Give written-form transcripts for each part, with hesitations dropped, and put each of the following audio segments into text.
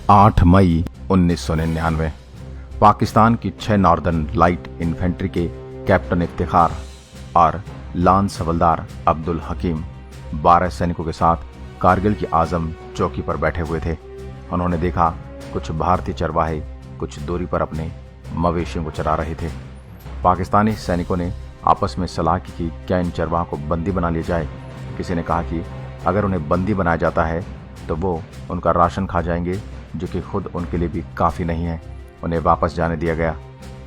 8 मई 1999 पाकिस्तान की 6 northern light infantry के captain Iftikhar और लांस हवलदार अब्दुल हकीम 12 सैनिकों के साथ कारगिल की आजम चौकी पर बैठे हुए थे। उन्होंने देखा कुछ भारतीय चरवाहे कुछ दूरी पर अपने मवेशियों को चरा रहे थे। पाकिस्तानी सैनिकों ने आपस में सलाह की कि क्या इन चरवाहों को बंदी बना लिया जाए। किसी ने कहा कि अगर उन्हें बंदी बनाया जाता है तो वो उनका राशन खा जाएंगे, जो कि खुद उनके लिए भी काफ़ी नहीं है। उन्हें वापस जाने दिया गया।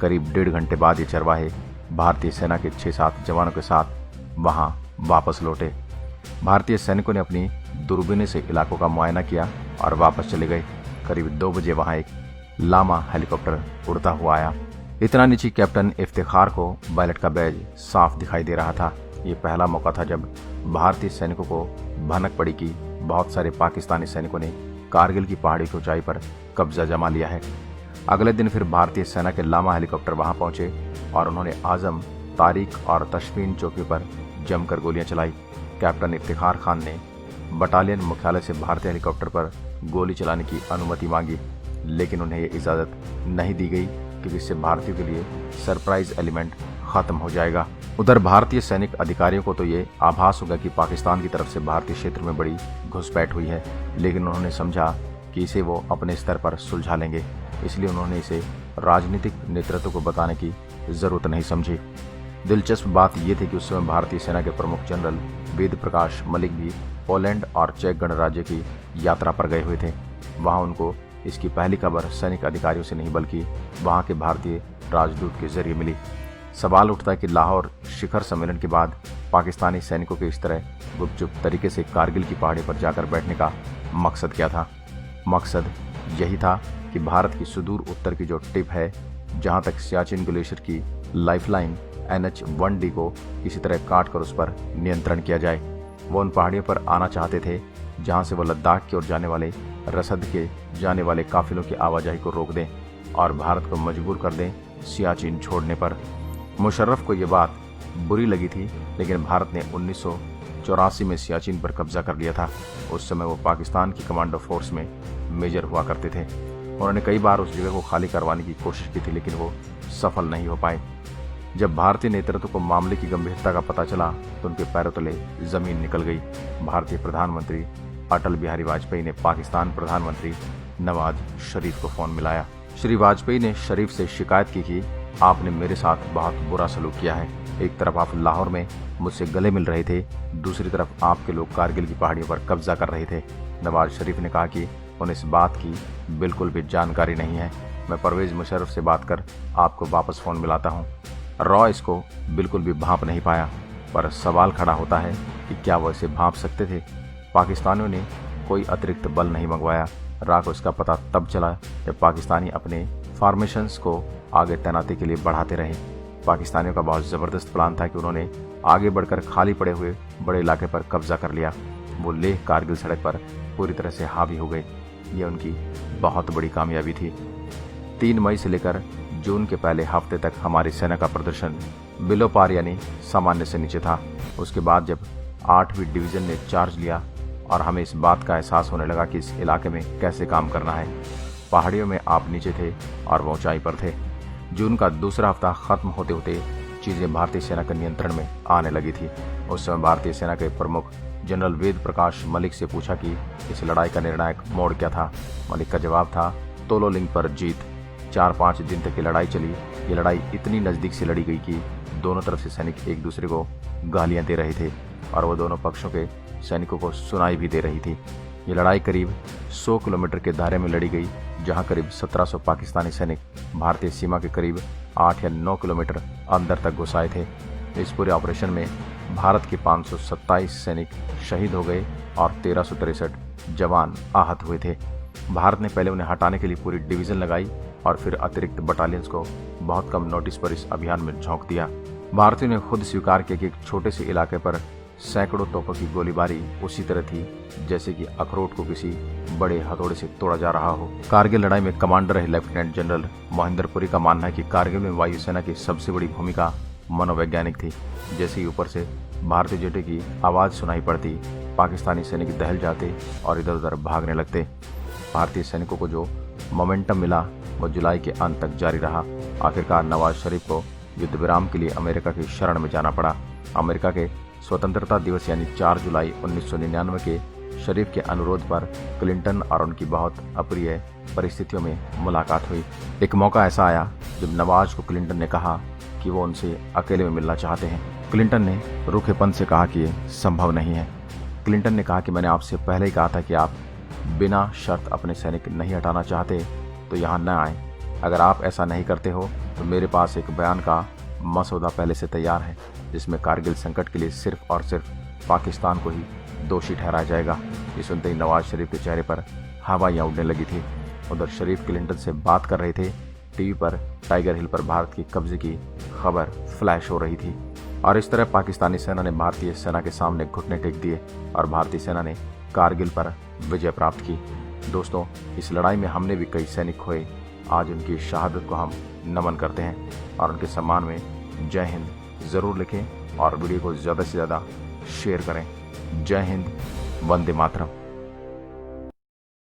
करीब 1.5 घंटे बाद ये चरवाहे भारतीय सेना के 6-7 जवानों के साथ वहां वापस लौटे। भारतीय सैनिकों ने अपनी दूरबीन से इलाकों का मुआयना किया और वापस चले गए। करीब 2 बजे वहां एक लामा हेलीकॉप्टर उड़ता हुआ आया। इतना नीचे कैप्टन इफ्तिखार को पायलट का बैज साफ दिखाई दे रहा था। ये पहला मौका था जब भारतीय सैनिकों को भनक पड़ी कि बहुत सारे पाकिस्तानी सैनिकों ने कारगिल की पहाड़ी की ऊंचाई पर कब्जा जमा लिया है। अगले दिन फिर भारतीय सेना के लामा हेलीकॉप्टर वहां पहुंचे और उन्होंने आजम, तारिक और तशफीन चौकी पर जमकर गोलियां चलाई। कैप्टन इफ्तिखार खान ने बटालियन मुख्यालय से भारतीय हेलीकॉप्टर पर गोली चलाने की अनुमति मांगी, लेकिन उन्हें यह इजाज़त नहीं दी गई क्योंकि इससे भारतीयों के लिए सरप्राइज एलिमेंट खत्म हो जाएगा। उधर भारतीय सैनिक अधिकारियों को तो ये आभास होगा कि पाकिस्तान की तरफ से भारतीय क्षेत्र में बड़ी घुसपैठ हुई है, लेकिन उन्होंने समझा कि इसे वो अपने स्तर पर सुलझा लेंगे, इसलिए उन्होंने इसे राजनीतिक नेतृत्व को बताने की जरूरत नहीं समझी। दिलचस्प बात यह थी कि उस समय भारतीय सेना के प्रमुख जनरल वेद प्रकाश मलिक भी पोलैंड और चेक गणराज्य की यात्रा पर गए हुए थे। वहां उनको इसकी पहली खबर सैनिक अधिकारियों से नहीं बल्कि वहां के भारतीय राजदूत के जरिए मिली। सवाल उठता है कि लाहौर शिखर सम्मेलन के बाद पाकिस्तानी सैनिकों के इस तरह गुपचुप तरीके से कारगिल की पहाड़ी पर जाकर बैठने का मकसद क्या था। मकसद यही था कि भारत की सुदूर उत्तर की जो टिप है, जहां तक सियाचिन ग्लेशियर की लाइफलाइन NH-1D को किसी तरह काट कर उस पर नियंत्रण किया जाए। वो उन पहाड़ियों पर आना चाहते थे जहां से वो लद्दाख की ओर जाने वाले रसद के जाने वाले काफिलों की आवाजाही को रोक दें और भारत को मजबूर कर दें सियाचिन छोड़ने पर। मुशर्रफ को ये बात बुरी लगी थी, लेकिन भारत ने 1984 में सियाचिन पर कब्जा कर लिया था। उस समय वो पाकिस्तान की कमांडो फोर्स में मेजर हुआ करते थे। उन्होंने कई बार उस जगह को खाली करवाने की कोशिश की थी, लेकिन वो सफल नहीं हो पाए। जब भारतीय नेतृत्व को मामले की गंभीरता का पता चला तो उनके पैरों तले जमीन निकल गई। भारतीय प्रधानमंत्री अटल बिहारी वाजपेयी ने पाकिस्तान प्रधानमंत्री नवाज शरीफ को फोन मिलाया। श्री वाजपेयी ने शरीफ से शिकायत की कि आपने मेरे साथ बहुत बुरा सलूक किया है। एक तरफ आप लाहौर में मुझसे गले मिल रहे थे, दूसरी तरफ आपके लोग कारगिल की पहाड़ियों पर कब्जा कर रहे थे। नवाज शरीफ ने कहा कि उन्हें इस बात की बिल्कुल भी जानकारी नहीं है। मैं परवेज मुशर्रफ से बात कर आपको वापस फोन मिलाता हूँ। रॉ इसको बिल्कुल भी भांप नहीं पाया, पर सवाल खड़ा होता है कि क्या वो इसे भांप सकते थे। पाकिस्तानियों ने कोई अतिरिक्त बल नहीं मंगवाया। रॉ को इसका पता तब चला जब पाकिस्तानी अपने फॉर्मेशंस को आगे तैनाती के लिए बढ़ाते रहे। पाकिस्तानियों का बहुत ज़बरदस्त प्लान था कि उन्होंने आगे बढ़कर खाली पड़े हुए बड़े इलाके पर कब्जा कर लिया। वो लेह कारगिल सड़क पर पूरी तरह से हावी हो गए। यह उनकी बहुत बड़ी कामयाबी थी। 3 मई से लेकर जून के पहले हफ्ते तक हमारी सेना का प्रदर्शन बिलो पार यानी सामान्य से नीचे था। उसके बाद जब 8वीं डिवीजन ने चार्ज लिया और हमें इस बात का एहसास होने लगा कि इस इलाके में कैसे काम करना है। पहाड़ियों में आप नीचे थे और वो ऊंचाई पर थे। जून का दूसरा हफ्ता खत्म होते होते चीजें भारतीय सेना के नियंत्रण में आने लगी थी। उस समय भारतीय सेना के प्रमुख जनरल वेद प्रकाश मलिक से पूछा कि इस लड़ाई का निर्णायक मोड़ क्या था। मलिक का जवाब था तोलोलिंग पर जीत। 4-5 दिन तक ये लड़ाई चली। ये लड़ाई इतनी नज़दीक से लड़ी गई कि दोनों तरफ से सैनिक एक दूसरे को गालियां दे रहे थे और वो दोनों पक्षों के सैनिकों को सुनाई भी दे रही थी। ये लड़ाई करीब 100 किलोमीटर के दायरे में लड़ी गई, जहां करीब 1700 पाकिस्तानी सैनिक भारतीय सीमा के करीब 8 या 9 किलोमीटर अंदर तक घुस आए थे। इस पूरे ऑपरेशन में भारत के 527 सैनिक शहीद हो गए और 1363 जवान आहत हुए थे। भारत ने पहले उन्हें हटाने के लिए पूरी डिवीजन लगाई और फिर अतिरिक्त बटालियंस को बहुत कम नोटिस पर इस अभियान में झोंक दिया। भारतीयों ने खुद स्वीकार किया कि एक छोटे से इलाके पर सैकड़ों तोपों की गोलीबारी उसी तरह थी जैसे कि अखरोट को किसी बड़े हथौड़े से तोड़ा जा रहा हो। कारगिल लड़ाई में कमांडर रहे लेफ्टिनेंट जनरल मोहिंदरपुरी का मानना है कि कारगिल में वायुसेना की सबसे बड़ी भूमिका मनोवैज्ञानिक थी। जैसे ही ऊपर से भारतीय जेटे की आवाज सुनाई पड़ती, पाकिस्तानी सैनिक दहल जाते और इधर उधर भागने लगते। भारतीय सैनिकों को जो मोमेंटम मिला वो जुलाई के अंत तक जारी रहा। आखिरकार नवाज शरीफ को युद्ध विराम के लिए अमेरिका की शरण में जाना पड़ा। अमेरिका के स्वतंत्रता दिवस यानी 4 जुलाई 1999 के शरीफ के अनुरोध पर क्लिंटन और उनकी बहुत अप्रिय परिस्थितियों में मुलाकात हुई। एक मौका ऐसा आया जब नवाज को क्लिंटन ने कहा कि वो उनसे अकेले में मिलना चाहते हैं। क्लिंटन ने रूखेपन से कहा कि ये संभव नहीं है। क्लिंटन ने कहा कि मैंने आपसे पहले ही कहा था कि आप बिना शर्त अपने सैनिक नहीं हटाना चाहते तो यहाँ न आए। अगर आप ऐसा नहीं करते हो तो मेरे पास एक बयान का मसौदा पहले से तैयार है जिसमें कारगिल संकट के लिए सिर्फ और सिर्फ पाकिस्तान को ही दोषी ठहराया जाएगा। ये सुनते ही नवाज शरीफ के चेहरे पर हवाइयाँ उड़ने लगी थी। उधर शरीफ क्लिंटन से बात कर रहे थे। टीवी पर टाइगर हिल पर भारत की कब्जे की खबर फ्लैश हो रही थी और इस तरह पाकिस्तानी सेना ने भारतीय सेना के सामने घुटने टेक दिए और भारतीय सेना ने कारगिल पर विजय प्राप्त की। दोस्तों, इस लड़ाई में हमने भी कई सैनिक खोए। आज उनकी शहादत को हम नमन करते हैं और उनके सम्मान में जय हिंद ज़रूर लिखें और वीडियो को ज़्यादा से ज़्यादा शेयर करें। जय हिंद, वंदे मातरम।